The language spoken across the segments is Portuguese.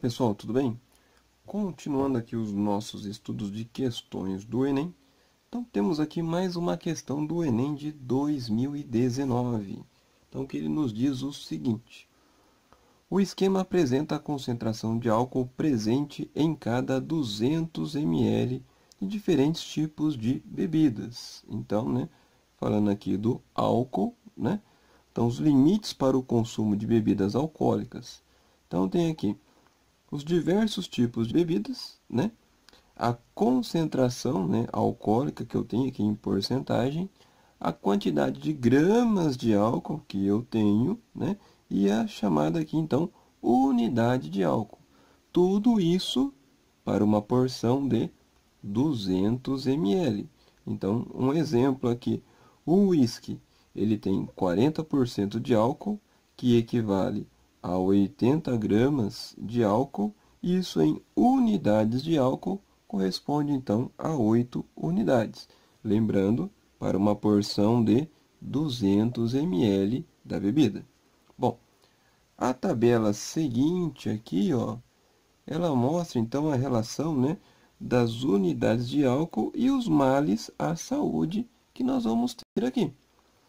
pessoal, tudo bem? Continuando aqui os nossos estudos de questões do Enem. Então temos aqui mais uma questão do Enem de 2019. Então que ele nos diz o seguinte: o esquema apresenta a concentração de álcool presente em cada 200 ml de diferentes tipos de bebidas. Então, falando aqui do álcool, Então os limites para o consumo de bebidas alcoólicas. Então tem aqui os diversos tipos de bebidas, a concentração, alcoólica que eu tenho aqui em porcentagem, a quantidade de gramas de álcool que eu tenho, e a chamada aqui, então, unidade de álcool. Tudo isso para uma porção de 200 ml. Então, um exemplo aqui, o whisky, ele tem 40% de álcool, que equivale a 80 gramas de álcool. Isso em unidades de álcool corresponde, então, a 8 unidades. Lembrando, para uma porção de 200 ml da bebida. Bom, a tabela seguinte aqui, ela mostra, então, a relação, das unidades de álcool e os males à saúde que nós vamos ter aqui.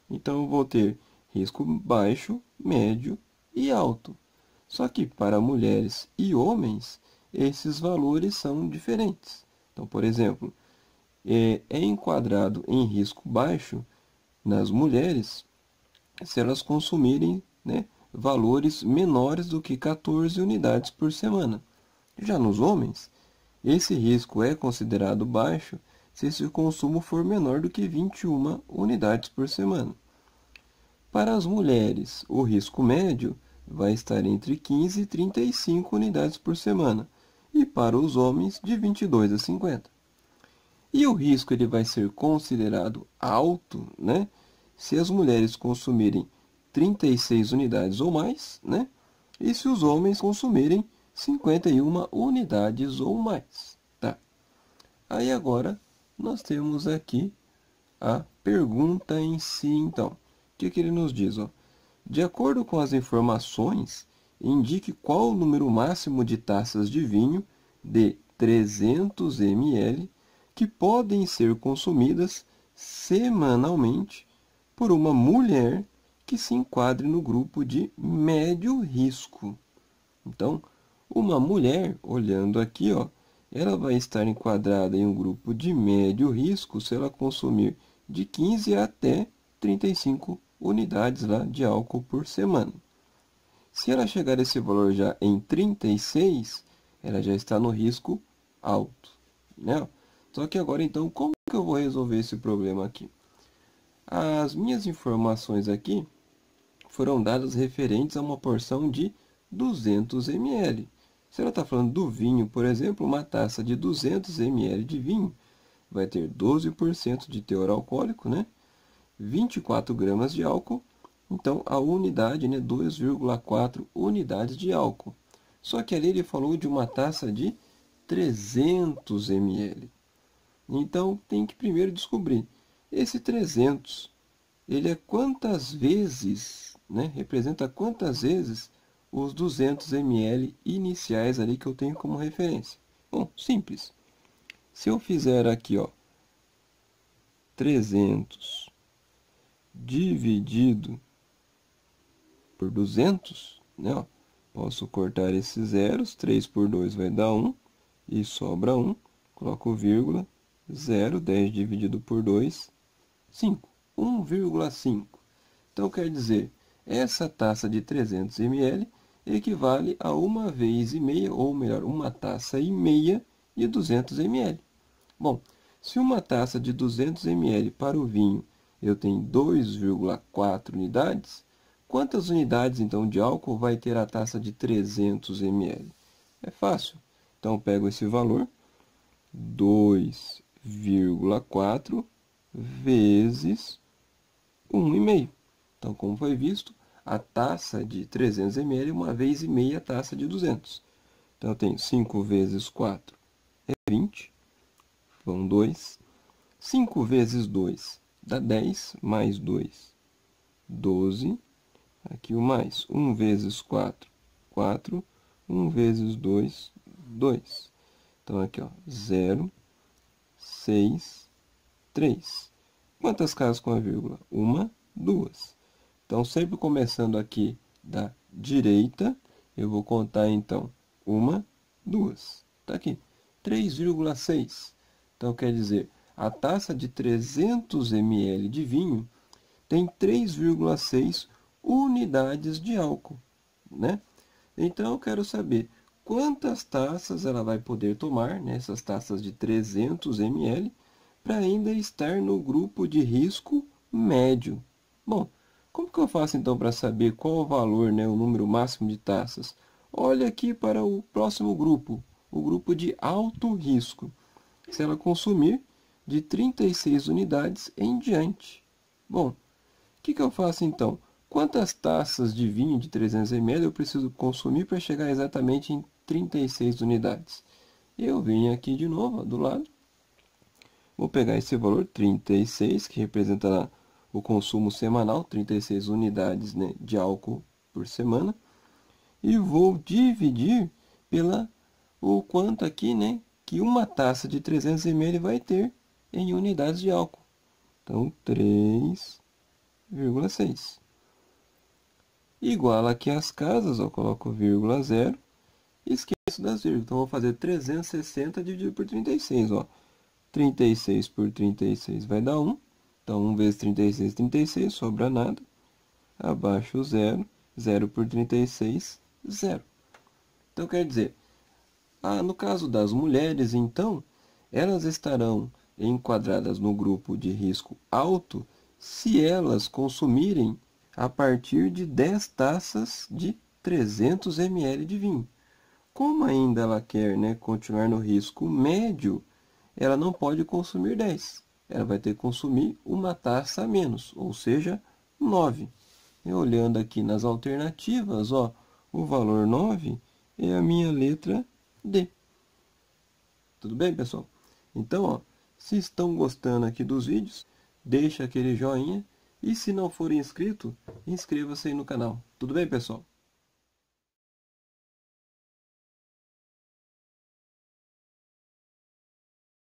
Então, eu vou ter risco baixo, médio e alto. Só que para mulheres e homens, esses valores são diferentes. Então, por exemplo, é enquadrado em risco baixo nas mulheres se elas consumirem, valores menores do que 14 unidades por semana. Já nos homens, esse risco é considerado baixo se esse consumo for menor do que 21 unidades por semana. Para as mulheres, o risco médio vai estar entre 15 e 35 unidades por semana, e para os homens, de 22 a 50. E o risco ele vai ser considerado alto, se as mulheres consumirem 36 unidades ou mais, e se os homens consumirem 51 unidades ou mais. Tá? Aí agora, nós temos aqui a pergunta em si, então. O que ele nos diz? De acordo com as informações, indique qual o número máximo de taças de vinho de 300 ml que podem ser consumidas semanalmente por uma mulher que se enquadre no grupo de médio risco. Então, uma mulher, olhando aqui, ela vai estar enquadrada em um grupo de médio risco se ela consumir de 15 até 35 unidades lá de álcool por semana. Se ela chegar a esse valor já em 36, ela já está no risco alto. Só que agora, então, como que eu vou resolver esse problema aqui? As minhas informações aqui foram dadas referentes a uma porção de 200 ml. Se ela está falando do vinho, por exemplo, uma taça de 200 ml de vinho vai ter 12% de teor alcoólico, 24 gramas de álcool. Então, a unidade, 2,4 unidades de álcool. Só que ali ele falou de uma taça de 300 ml. Então, tem que primeiro descobrir. Esse 300, ele é quantas vezes, representa quantas vezes os 200 ml iniciais ali que eu tenho como referência. Bom, simples. Se eu fizer aqui, 300 dividido por 200, posso cortar esses zeros, 3 por 2 vai dar 1, e sobra 1, coloco vírgula, 0, 10 dividido por 2, 5, 1,5. Então, quer dizer, essa taça de 300 ml equivale a uma vez e meia, ou melhor, uma taça e meia de 200 ml. Bom, se uma taça de 200 ml para o vinho eu tenho 2,4 unidades, quantas unidades, então, de álcool vai ter a taça de 300 ml? É fácil. Então, eu pego esse valor, 2,4 vezes 1,5. Então, como foi visto, a taça de 300 ml é uma vez e meia taça de 200. Então, eu tenho 5 vezes 4 é 20. Vão 2. 5 vezes 2 dá 10, mais 2, 12. Aqui o mais. 1 vezes 4, 4. 1 vezes 2, 2. Então, aqui, ó, 0, 6, 3. Quantas casas com a vírgula? 1, 2. Então, sempre começando aqui da direita, eu vou contar, então, 1, 2. Está aqui, 3,6. Então, quer dizer, a taça de 300 ml de vinho tem 3,6 unidades de álcool, né? Então, eu quero saber quantas taças ela vai poder tomar, né, essas taças de 300 ml, para ainda estar no grupo de risco médio. Bom, como que eu faço então para saber qual o valor, né, o número máximo de taças? Olha aqui para o próximo grupo, o grupo de alto risco. Se ela consumir de 36 unidades em diante. Bom, o que eu faço então? Quantas taças de vinho de 300 ml eu preciso consumir para chegar exatamente em 36 unidades? Eu venho aqui de novo, ó, do lado. Vou pegar esse valor, 36, que representa o consumo semanal, 36 unidades, né, de álcool por semana. E vou dividir pela o quanto aqui, né, que uma taça de 300 ml vai ter em unidades de álcool. Então, 3,6. Igual aqui as casas, eu coloco vírgula 0. Esqueço das vírgulas. Então, vou fazer 360 dividido por 36. Ó. 36 por 36 vai dar 1. Então, 1 vezes 36, 36, sobra nada. Abaixo o 0. 0 por 36, 0. Então, quer dizer, no caso das mulheres, então, elas estarão enquadradas no grupo de risco alto se elas consumirem a partir de 10 taças de 300 ml de vinho. Como ainda ela quer, né, continuar no risco médio, ela não pode consumir 10. Ela vai ter que consumir uma taça a menos, ou seja, 9. E olhando aqui nas alternativas, ó, o valor 9 é a minha letra D. Tudo bem, pessoal? Então, ó, se estão gostando aqui dos vídeos, deixa aquele joinha. E se não for inscrito, inscreva-se aí no canal. Tudo bem, pessoal?